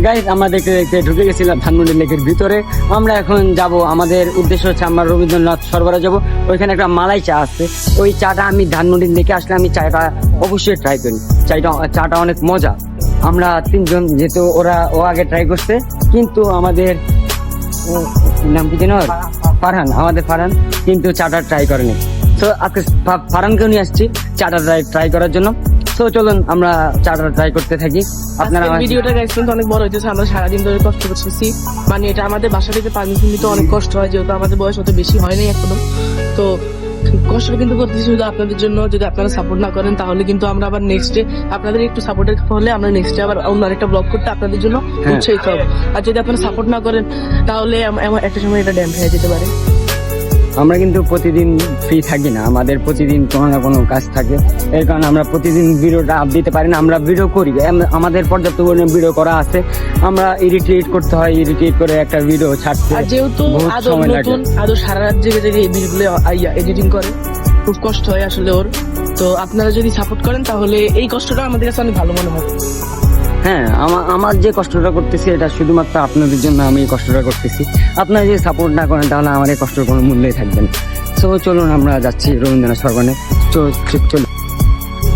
গাইস, আমরা দেখতে দেখতে ঢুকে গেছিলাম ধানমন্ডি লেকের ভিতরে। আমরা এখন যাব, আমাদের উদ্দেশ্য হচ্ছে আমরা রবীন্দ্রনাথ সরবরাহ যাব। ওইখানে একটা মালাই চা আছে, ওই চাটা আমি ধানমন্ডি লেকে আসলে আমি চাটা অবশ্যই ট্রাই করি। চাটা অনেক মজা। আমরা তিনজন, যেহেতু ও আগে ট্রাই করছে, কিন্তু আমাদের নাম কি যেন, ফারহান কিন্তু চাটা ট্রাই করেনি। তো আজকে ফারহানকেও নিয়ে আসছি চাটা ট্রাই করার জন্য। তো চলুন আমরা চাটা ট্রাই করতে থাকি। আপনারা ভিডিওটা গাইস কিন্তু অনেক বড় হইতেছে, আমরা সারাদিন ধরে কষ্ট করতেছি। মানে এটা আমাদের বাসা থেকে পারমিশন নিতে অনেক কষ্ট হয়, যেহেতু আমাদের বয়স অত বেশি হয়নি এখনো। তো কষ্ট কিন্তু করতেছি শুধু আপনাদের জন্য। যদি আপনারা সাপোর্ট না করেন তাহলে কিন্তু আমরা আবার নেক্সট ডে, আপনাদের একটু সাপোর্টের হলে আমরা নেক্সট ডে আবার অন্য আরেকটা ব্লগ করতে আপনাদের জন্য উৎসাহিত হব। আর যদি আপনারা সাপোর্ট না করেন তাহলে একটা সময় এটা ড্যাম হয়ে যেতে পারে। আমরা কিন্তু প্রতিদিন ফ্রি থাকি না, আমাদের প্রতিদিন কোনো না কোনো কাজ থাকে। এর কারণে আমরা প্রতিদিন ভিডিওটা আপ দিতে পারি না। আমরা ভিডিও করি, আমাদের পর্যাপ্ত পরিমাণে ভিডিও করা আছে। আমরা এডিট করতে হয়, এডিট করে একটা ভিডিও ছাড়তে আর যেহেতু আদৌ সারা রাত জেগে এই ভিডিওগুলো এডিটিং করে, খুব কষ্ট হয় আসলে ওর। তো আপনারা যদি সাপোর্ট করেন তাহলে এই কষ্টটা আমাদের কাছে অনেক ভালো মনে হবে। হ্যাঁ, আমার যে কষ্টটা করতেছি এটা শুধুমাত্র আপনাদের জন্য আমি এই কষ্টটা করতেছি। আপনারা যদি সাপোর্ট না করেন তাহলে আমার এই কষ্টের কোনো মূল্যই থাকবে না। সো চলুন আমরা যাচ্ছি রবীন্দ্রনাথ সরবরাহে। চলুন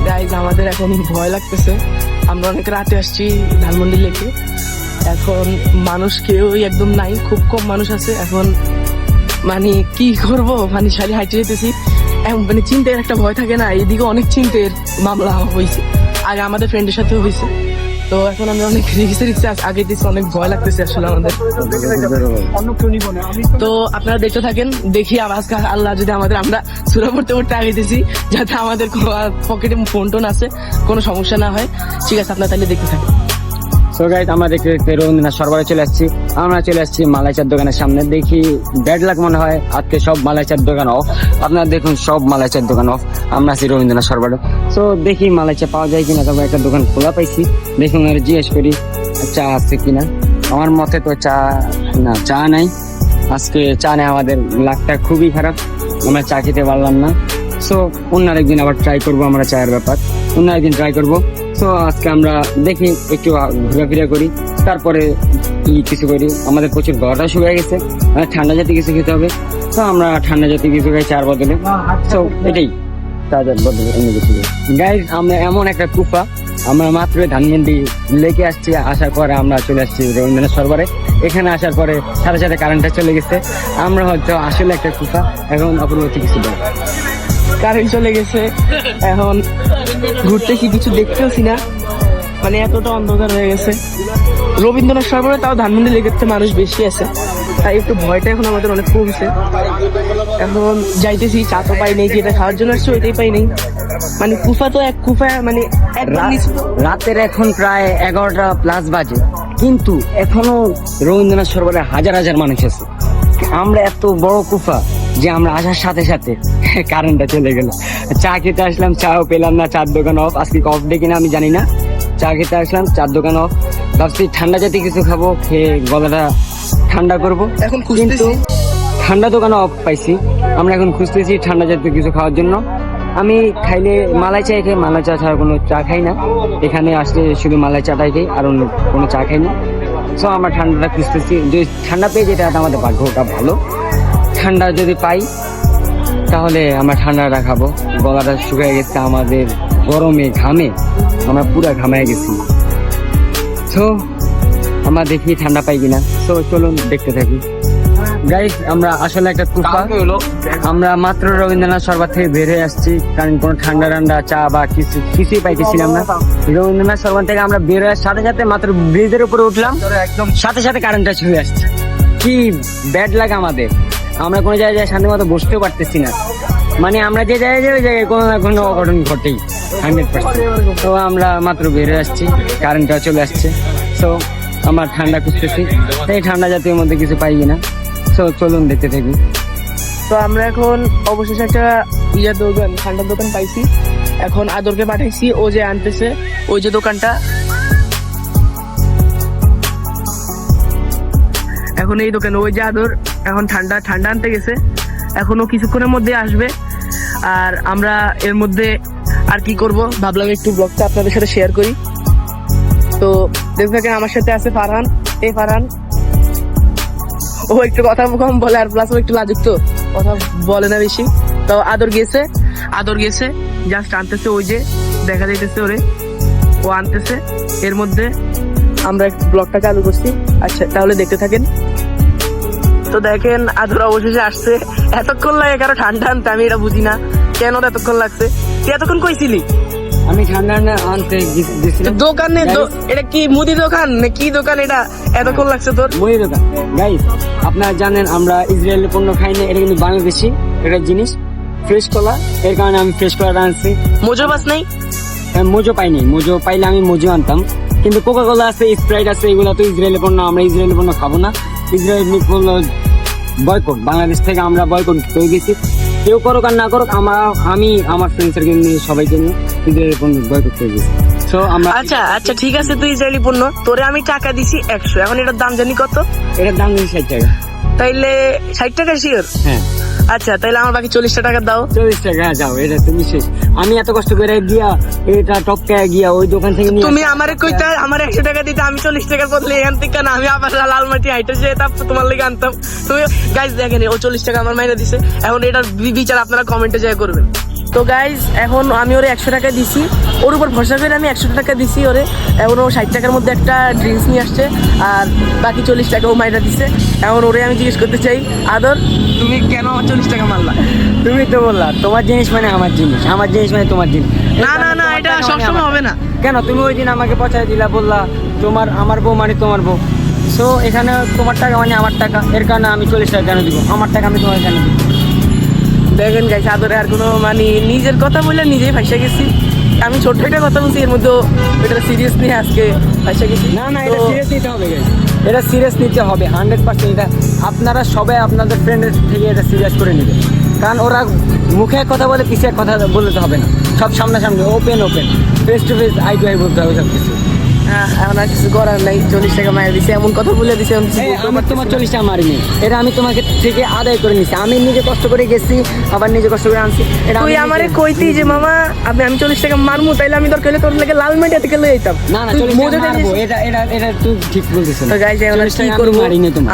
গাইজ, আমাদের এখন ভয় লাগতেছে। আমরা অনেক রাতে আসছি ধানমন্ডি লেকে। এখন মানুষ কেউই একদম নাই, খুব কম মানুষ আছে এখন। মানে কি করব, মানে শাড়ি হাইটে যেতেছি, মানে চিন্তার একটা ভয় থাকে না। এইদিকে অনেক চিন্তার মামলা হয়েছে, আগে আমাদের ফ্রেন্ডের সাথেও হয়েছে। তো এখন আমরা অনেক রিক্সে আগে দিচ্ছি, অনেক ভয় লাগতেছে আসলে আমাদের। তো আপনারা দেখতে থাকেন, দেখি আজকে আল্লাহ যদি আমরা সুরা পড়তে আগে দিছি, যাতে আমাদের পকেটে ফোন টোন আছে, কোনো সমস্যা না হয়। ঠিক আছে, আপনারা তাহলে দেখতে থাকেন। সো গাইস, আমরা দেখতে দেখতে রবীন্দ্রনাথ সরবরাহে চলে আসছি। আমরা চলে আসছি মালাই চার দোকানের সামনে। দেখি ব্যাড লাক মনে হয় আজকে সব মালাই চার দোকান অফ। আপনারা দেখুন, সব মালাই চার দোকান অফ। আমরা আছি রবীন্দ্রনাথ সরবরাহে। সো দেখি মালাই চা পাওয়া যায় কিনা। তবে একটা দোকান খোলা পাইছি, দেখুন আর জিজ্ঞেস করি চা আছে কিনা। আমার মতে তো চা নাই আজকে। চা নেই, আমাদের লাকটা খুবই খারাপ, আমরা চা খেতে পারলাম না। সো অন্য আরেকদিন আবার ট্রাই করবো আমরা চায়ের ব্যাপার, অন্য একদিন ট্রাই করবো। তো আজকে আমরা দেখি একটু ঘোরাফেরা করি, তারপরে কিছু করি। আমাদের প্রচুর গলাটা শুকিয়ে গেছে, ঠান্ডা জাতীয় কিছু খেতে হবে। তো আমরা ঠান্ডা জাতীয় কিছু খাই চার বদলে। তো এটাই চার বদলে অন্য কিছু। গাইজ, আমরা এমন একটা কুফা, আমরা মাত্র ধানমন্ডি লেকে আসছি, আসার পরে আমরা চলে আসছি রবীন্দ্রনাথ সরবরাহে। এখানে আসার পরে সাথে সাথে কারেন্টটা চলে গেছে। আমরা হয়তো আসলে একটা কুফা, এখন অপূর্বতী কিছু দেয়, কারেন্ট চলে গেছে। এখন ঘুরতে কিছু দেখতেছি না, মানে এতটা অন্ধকার হয়ে গেছে। রবীন্দ্রনাথ সরবরাহে তাও ধানমন্ডি লেগেছে মানুষ বেশি আছে, তাই একটু ভয়টা এখন আমাদের অনেক কমছে। এখন যাইতেছি, চা তো পাই নেই, যেটা খাওয়ার জন্য আসছে ওইটাই পাই নেই। মানে কুফা তো এক কুফা, মানে রাতের এখন প্রায় 11টা প্লাস বাজে, কিন্তু এখনো রবীন্দ্রনাথ সরবরাহে হাজার হাজার মানুষ আছে। আমরা এত বড় কুফা যে আমরা আসার সাথে সাথে কারেন্টটা চলে গেল। চা খেতে আসলাম, চাও পেলাম না, চার দোকান অফ। আজকে অফ ডে কিনা আমি জানি না। চা খেতে আসলাম, চার দোকান অফ। ভাবছি ঠান্ডা জাতীয় কিছু খাবো, খেয়ে গলাটা ঠান্ডা করবো। এখন কিন্তু ঠান্ডা দোকান অফ পাইছি। আমরা এখন খুঁজতেছি ঠান্ডা জাতীয় কিছু খাওয়ার জন্য। আমি খাইলে মালাই চা খাই, মালাই চা ছাড়া কোনো চা খাই না। এখানে আসলে শুধু মালাই চাটাই খাই, আর অন্য কোনো চা খাই না। সো আমরা ঠান্ডাটা খুঁজতেছি, যদি ঠান্ডা পেয়ে যেটা আমাদের ভাগ্যটা ভালো। ঠান্ডা যদি পাই তাহলে আমরা ঠান্ডাটা খাবো। গলাটা শুকিয়ে গেছে আমাদের গরমে ঘামে, আমরা পুরো ঘামায় গেছি। সো আমরা দেখি ঠান্ডা পাই কিনা। সো চলুন দেখতে থাকি। গাইস, আমরা আসলে একটা তুফা, আমরা মাত্র রবীন্দ্রনাথ সরোবর থেকে বের হয়ে আসছি, কারণ কোনো ঠান্ডা ঠান্ডা চা বা কিছুই পাইতেছিলাম না। রবীন্দ্রনাথ সরোবর থেকে আমরা বের হওয়ার সাথে সাথে মাত্র ব্রিজের উপরে উঠলাম, একদম সাথে সাথে কারেন্টটা ছুঁয়ে আসছে। কি ব্যাড লাগে আমাদের, আমরা কোনো জায়গায় শান্তি মতো বসতেও পারতেছি না। মানে আমরা যে জায়গায় যাই ওই জায়গায় কোনো না কোনো অঘটন ঘটেই 100%। তো আমরা মাত্র বের হয়ে আসছি, কারেন্টটা চলে আসছে। সো আমরা ঠান্ডা খুঁজতেছি, এই ঠান্ডা জাতীয় মধ্যে কিছু পাই কিনা। সো চলুন দেখতে থাকি। তো আমরা এখন অবশেষে একটা ইয়ার দোকান, ঠান্ডার দোকান পাইছি। এখন আদরকে পাঠাইছি, ও যে আনতেছে ওই যে দোকানটা। এখন এই দোকানে ওই যে আদর এখন ঠান্ডা আনতে গেছে, এখনো কিছুক্ষণের মধ্যে আসবে। আর আমরা এর মধ্যে আর কি করব ভাবলাম একটু ব্লগটা আপনাদের সাথে শেয়ার করি। তো দেখতে থাকেন, আমার সাথে আছে ফারহান। এই ফারহান, ও একটু কথা কম বলে, আর প্লাস ও একটু লাজুক, তো কথা বলে না বেশি। তো আদর গেছে জাস্ট আনতেছে, ওই যে দেখা যাইতেছে ওরে, ও আনতেছে। এর মধ্যে আমরা ব্লগটা চালু করছি। আচ্ছা, তাহলে দেখতে থাকেন। তো দেখেন, আদর অবশেষে আসছে। এতক্ষণ লাগে কারো ঠান্ডা আনতে, আমি এটা বুঝি না কেন এতক্ষণ লাগছে। তুই এতক্ষণ কইছিলি? আমি ঠান্ডা আনতে গেছিলাম দোকানে। এটা কি মুদি দোকান না কি দোকান এটা? এতক্ষণ লাগছে তোর? মুদি দোকান। গাইস, আপনারা জানেন আমরা ইসরায়েলের পণ্য খাই না, এটা কিন্তু বাংলাদেশি একটা জিনিস, ফ্রেশ কলা। এর কারণে আমি ফ্রেশ কলাটা আনছি। মোজো বাস নাই? মোজো পাইনি, মোজো পাইলে আমি মোজো আনতাম। কিন্তু কোকা কোলা আছে, স্প্রাইট আছে, এগুলো তো ইসরায়েলের পণ্য, আমরা ইসরায়েলের পণ্য খাবো না। ইসরায়েলি পণ্য বয়কট, বাংলাদেশ থেকে আমরা বয়কট হয়ে গেছি। কেউ করুক আর না করুক, আমি আমার ফ্রেন্ড সার্কেল নিয়ে সবাইকে নিয়ে ইসরায়েলের পণ্য বয়কট হয়ে গেছি। তো আমরা আচ্ছা ঠিক আছে, তুই ইসরায়েলি পণ্য, তোরে আমি টাকা দিছি 100, এখন এটার দাম জানি কত? এটার দাম 60 টাকা। তাইলে 60 টাকা শিওর? হ্যাঁ। আচ্ছা, তাইলে আমার বাকি 40 টাকা দাও। 40 টাকা যাও, এটা তুমি শেষ। আমি এত কষ্ট করে গিয়া এটা টপকায় গিয়া ওই দোকান থেকে নিয়ে তুমি আমারে কইতা আমার 100 টাকা দিতে, আমি 40 টাকার বদলে এখান থেকে না আমি আবার লালমাটি হাইটে যেতাম, তোমার লেগে আনতাম। তুমি গাইজ দেখেন, ও 40 টাকা আমার মাইনে দিছে। এখন এটার বিচার আপনারা কমেন্টে যায় করবেন। তো গাইজ, এখন আমি ওরে 100 টাকা দিছি, ওর উপর ভরসা করে আমি 100 টাকা দিছি ওরে। এখন ও 60 টাকার মধ্যে একটা ড্রিঙ্কস নিয়ে আসছে, আর বাকি 40 টাকা ও মাইনা দিছে। এখন ওরে আমি জিজ্ঞেস করতে চাই, আদর তুমি কেন 40 টাকা মারলা? তুমি তো বললা তোমার জিনিস মানে আমার জিনিস, আমার জিনিস মানে তোমার জিনিস। না, এটা সবসময় হবে না। কেন? তুমি ওই দিন আমাকে পচাই দিলা, বললা তোমার আমার বউ মানে তোমার বউ। সো এখানে তোমার টাকা মানে আমার টাকা, এর কারণে আমি 40 টাকা কেন দিব? আমার টাকা আমি তোমার কেন দিব? দেখেন গাইস, আদরে আর কোনো মানে নিজের কথা বলে নিজেই ফাঁসে গেছি। আমি ছোট্ট একটা কথা বলছি, এর মধ্যে এটা সিরিয়াস নিয়ে আজকে ফাঁসে গেছি। না, এটা সিরিয়াস নিতে হবে, এটা সিরিয়াস নিতে হবে 100%। এটা আপনারা সবাই আপনাদের ফ্রেন্ডের থেকে এটা সিরিয়াস করে নেবেন, কারণ ওরা মুখে এক কথা বলে, পিছিয়ে এক কথা বলতে হবে না। সব সামনাসামনি, open face to face, eye to eye বলতে হবে সব কিছু। এখন আর কিছু করার নাই, 40 টাকা মায়ের দিছে, এমন কথা বলে দিছে। আমি তোমার 40 টাকা মারিনি, এটা আমি তোমাকে থেকে আদায় করে নিছি। আমি নিজে কষ্ট করে গেছি, আবার নিজে কষ্ট করে আনছি। তুই আমারে কইতি যে মামা আমি 40 টাকা মারমু, তাইলে আমি দরকার হলে তোর লেগে লাল মেডিয়া থেকে লয়ে যেতাম। না, 40 টাকা মারবো, এটা তুই ঠিক বলছিস। তো গাইস, এখন কি করব,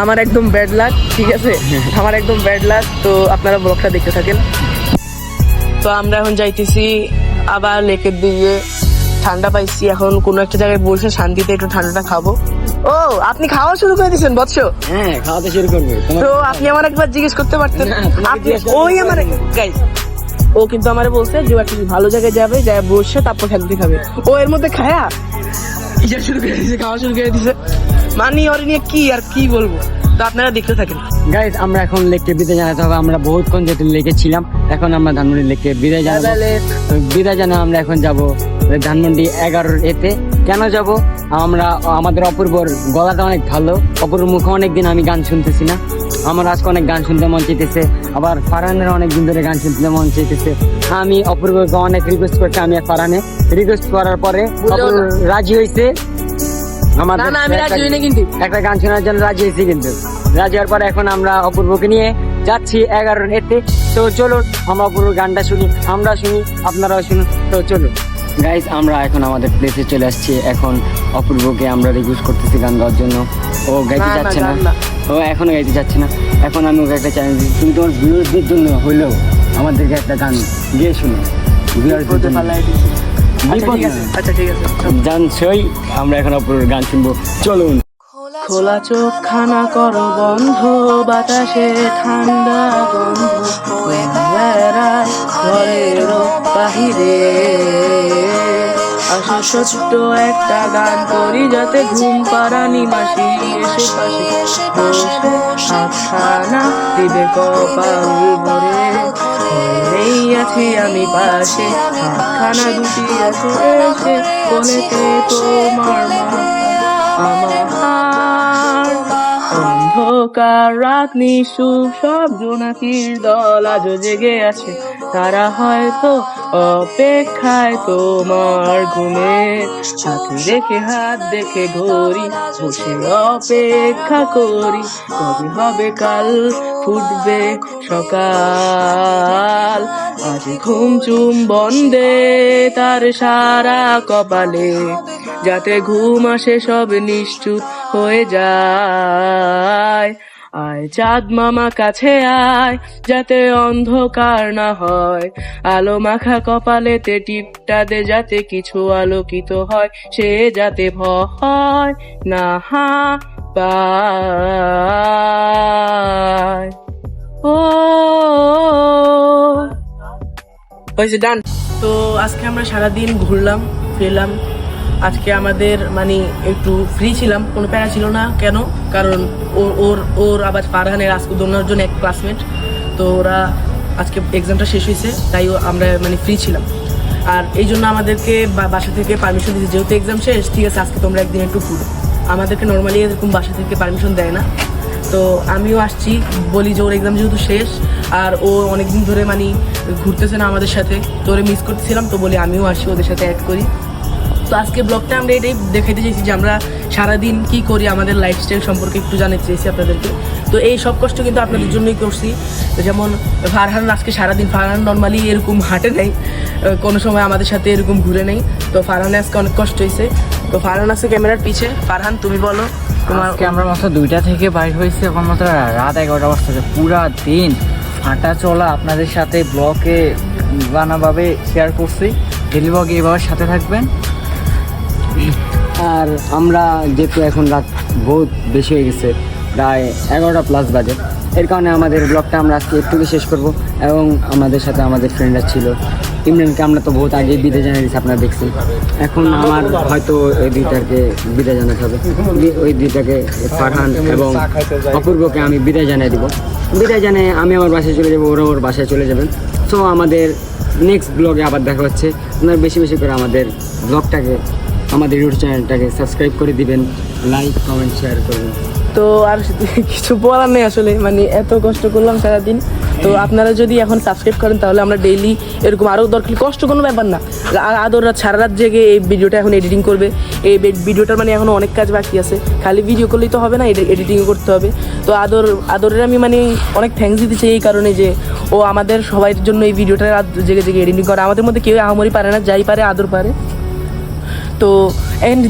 আমার একদম ব্যাড লাক, ঠিক আছে? আমার একদম ব্যাড লাক। তো আপনারা ব্লগটা দেখতে থাকেন। তো আমরা এখন যাইতেছি আবার লেকের দিকে। ঠান্ডা পাইছি, এখন কোনো একটা জায়গায় বসে শান্তিতে একটু ঠান্ডাটা খাবো। ও, আপনি খাওয়া শুরু করে দিয়েছেন বৎস? হ্যাঁ, খাওয়াতে শুরু করবে। তো আপনি আমার একবার জিজ্ঞেস করতে পারতেন। ওই আমার গাইস, ও কিন্তু আমারে বলছে যে একটা ভালো জায়গায় যাবে, যায় বসে তারপর শান্তি খাবে। ও এর মধ্যে খায়া শুরু করে দিয়েছে, খাওয়া শুরু করে দিয়েছে। মানে ওর নিয়ে কি আর কি বলবো। তো আপনারা দেখতে থাকেন। গাইস, আমরা এখন লেককে বিদায় জানাতে হবে। আমরা বহুতক্ষণ যেহেতু লেকে ছিলাম, এখন আমরা ধানমন্ডি লেককে বিদায় জানাবো। বিদায় জানা আমরা এখন যাব ধানমন্ডি 11 এতে। কেন যাব? আমরা আমাদের অপূর্বর গলাটা অনেক ভালো, অপূর্ব মুখে অনেকদিন আমি গান শুনতেছি না। আমার আজকে অনেক গান শুনতে মন চাইতেছে, আবার ফারহানের অনেকদিন ধরে গান শুনতে মন চাইতেছে। আমি অপূর্বকে অনেক রিকোয়েস্ট করছি, আমি আর ফারহানে রিকোয়েস্ট করার পরে রাজি হয়েছে। একটা গান শোনার জন্য রাজি হয়েছি, কিন্তু রাজি হওয়ার পরে এখন আমরা অপূর্বকে নিয়ে যাচ্ছি 11 এতে। তো চলুন আমরা পুরো গানটা শুনি, আমরা শুনি আপনারাও শুনুন। তো চলুন গাইজ, আমরা এখন আমাদের প্লেসে চলে আসছি। এখন অপূর্বকে আমরা রিকোয়েস্ট করতেছি গান গাওয়ার জন্য। ও গাইতে না, যাচ্ছে না, গান না। ও এখনো গাইতে যাচ্ছে না। এখন আমি ওকে একটা চ্যালেঞ্জ দিই, তুমি তোমার ভিউয়ারদের জন্য হইলেও আমাদেরকে একটা গান গিয়ে শুনো। ভিউয়ারদের জন্য বিপদ না। আচ্ছা ঠিক আছে। জানছই আমরা এখন অপূর্বের গান শুনবো, চলুন। খোলা চোখ খানা করো বন্ধ, বাতাসে ঠান্ডা গন্ধ বেড়ায় ঘরের বাহিরে। আসো ছোট্ট একটা গান করি, যাতে ঘুম পাড়ানি মাসি এসে পাশে বসে হাতখানা দিবে কপাল ভরে। এই আছি আমি পাশে, হাতখানা দুটি আছে এসে বলেতে তোমার মা আমার। অন্ধকার রাত নিশুভ সব জোনাকির দল আজও জেগে আছে, তারা হয়তো অপেক্ষায় তোমার ঘুমে। হাতে রেখে হাত দেখে ঘড়ি বসে অপেক্ষা করি, কবে হবে কাল ফুটবে সকাল। আজ ঘুম চুম বন্দে তার সারা কপালে, যাতে ঘুম আসে সব নিশ্চুপ হয়ে যায়। আয় চাঁদ মামা কাছে আয়, যাতে অন্ধকার না হয়। আলো মাখা কপালেতে টিপটা দে, যাতে কিছু আলোকিত হয়। সে যাতে ভয় না পায়। ও হয়েছে ডান। তো আজকে আমরা সারাদিন ঘুরলাম ফিরলাম। আজকে আমাদের মানে একটু ফ্রি ছিলাম, কোনো প্যারা ছিল না। কেন? কারণ ওর আবার ফারহানের আজকে দোলনার জন্য এক ক্লাসমেট, তো ওরা আজকে এক্সামটা শেষ হয়েছে, তাই আমরা মানে ফ্রি ছিলাম। আর এই জন্য আমাদেরকে বাসা থেকে পারমিশন দিয়েছে, যেহেতু এক্সাম শেষ, ঠিক আছে আজকে তোমরা একদিন একটু ঘুরো। আমাদেরকে নর্মালি এরকম বাসা থেকে পারমিশন দেয় না। তো আমিও আসছি, বলি যে ওর এক্সাম যেহেতু শেষ আর ও অনেকদিন ধরে মানে ঘুরতেছে না আমাদের সাথে, তো ওরে মিস করতেছিলাম, তো বলি আমিও আসি ওদের সাথে অ্যাড করি। তো আজকে ব্লগটা আমরা এটাই দেখাইতে চাইছি যে আমরা সারাদিন কি করি, আমাদের লাইফস্টাইল সম্পর্কে একটু জানাতে চাইছি আপনাদেরকে। তো এই সব কষ্ট কিন্তু আপনাদের জন্যই করছি। যেমন ফারহান আজকে সারাদিন, ফারহান নর্মালি এরকম হাঁটে নেই, কোনো সময় আমাদের সাথে এরকম ঘুরে নেই। তো ফারহান আজকে অনেক কষ্ট হয়েছে। তো ফারহান আছে ক্যামেরার পিছে। ফারহান তুমি বলো তোমার। আমরা মাত্র 2টা থেকে বাইর হয়েছি, এখন মাত্র রাত 11টা বাজতেছে। পুরা দিন হাঁটা চলা আপনাদের সাথে ব্লগে নানাভাবে শেয়ার করছি। ডেলি ব্লগে এভাবে সাথে থাকবেন। আর আমরা যেহেতু এখন রাত বহুত বেশি হয়ে গেছে, প্রায় 11টা প্লাস বাজে, এর কারণে আমাদের ব্লগটা আমরা আজকে একটু শেষ করব। এবং আমাদের সাথে আমাদের ফ্রেন্ডরা ছিল। ইমরানকে আমরা তো বহুত আগে বিদায় জানিয়ে দিচ্ছি, আপনারা দেখছেন। এখন আমার হয়তো ওই দুইটাকে বিদায় জানাতে হবে, ওই দুইটাকে ফারহান এবং অপূর্বকে আমি বিদায় জানিয়ে দিব। বিদায় জানিয়ে আমি আমার বাসায় চলে যাবো, ওরা ওর বাসায় চলে যাবেন। সো আমাদের নেক্সট ব্লগে আবার দেখা হচ্ছে। আপনারা বেশি বেশি করে আমাদের ব্লগটাকে, আমাদের ইউটিউব চ্যানেলটাকে সাবস্ক্রাইব করে দিবেন, লাইক কমেন্ট শেয়ার করবেন। তো আর কিছু বলার নেই আসলে, মানে এত কষ্ট করলাম সারাদিন। তো আপনারা যদি এখন সাবস্ক্রাইব করেন তাহলে আমরা ডেইলি এরকম আরও দরকার, কষ্ট কোনো ব্যাপার না। আদর রাত সারা রাত জেগে এই ভিডিওটা এখন এডিটিং করবে। এই ভিডিওটার মানে এখনও অনেক কাজ বাকি আছে, খালি ভিডিও করলেই তো হবে না, এডিটিংও করতে হবে। তো আদরের আমি মানে অনেক থ্যাঙ্কস দিতে চাই এই কারণে যে ও আমাদের সবাই জন্য এই ভিডিওটা রাত জেগে জেগে এডিটিং করে। আমাদের মধ্যে কেউ আহামরি পারে না, যাই পারে আদর পারে। তো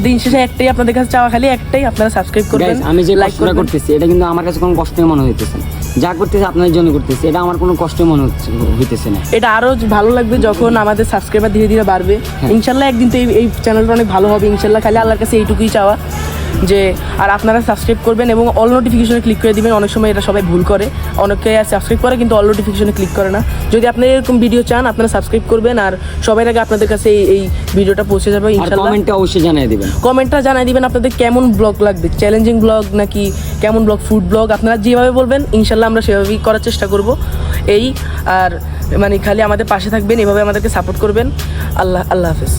দিন শেষে একটাই আপনাদের কাছে চাওয়া, খালি একটাই, আপনারা সাবস্ক্রাইব করবেন। আমি যে কষ্টটা করতেছি এটা কিন্তু আমার কাছে কোনো কষ্টই মনে হইতেছে না, যা করতেছি আপনাদের জন্য করতেছি, এটা আমার কোনো কষ্টই মনে হইতেছে না। এটা আরো ভালো লাগবে যখন আমাদের সাবস্ক্রাইবার ধীরে ধীরে বাড়বে। ইনশাল্লাহ একদিন তো এই চ্যানেলটা অনেক ভালো হবে ইনশাল্লাহ। খালি আল্লাহর কাছে এইটুকুই চাওয়া যে আর আপনারা সাবস্ক্রাইব করবেন এবং অল নোটিফিকেশনে ক্লিক করে দিবেন। অনেক সময় এটা সবাই ভুল করে, অনেকে সাবস্ক্রাইব করে কিন্তু অল নোটিফিকেশনে ক্লিক করে না। যদি আপনারা এরকম ভিডিও চান আপনারা সাবস্ক্রাইব করবেন, আর সবার আগে আপনাদের কাছে এই ভিডিওটা পৌঁছে যাবে ইনশাল্লাহ। কমেন্টে অবশ্যই জানিয়ে দিবেন, কমেন্টটা জানিয়ে দিবেন আপনাদের কেমন ব্লগ লাগবে, চ্যালেঞ্জিং ব্লগ নাকি কেমন ব্লগ, ফুড ব্লগ, আপনারা যেভাবে বলবেন ইনশাল্লাহ আমরা সেভাবেই করার চেষ্টা করব। আর মানে খালি আমাদের পাশে থাকবেন, এভাবে আমাদেরকে সাপোর্ট করবেন। আল্লাহ হাফেজ।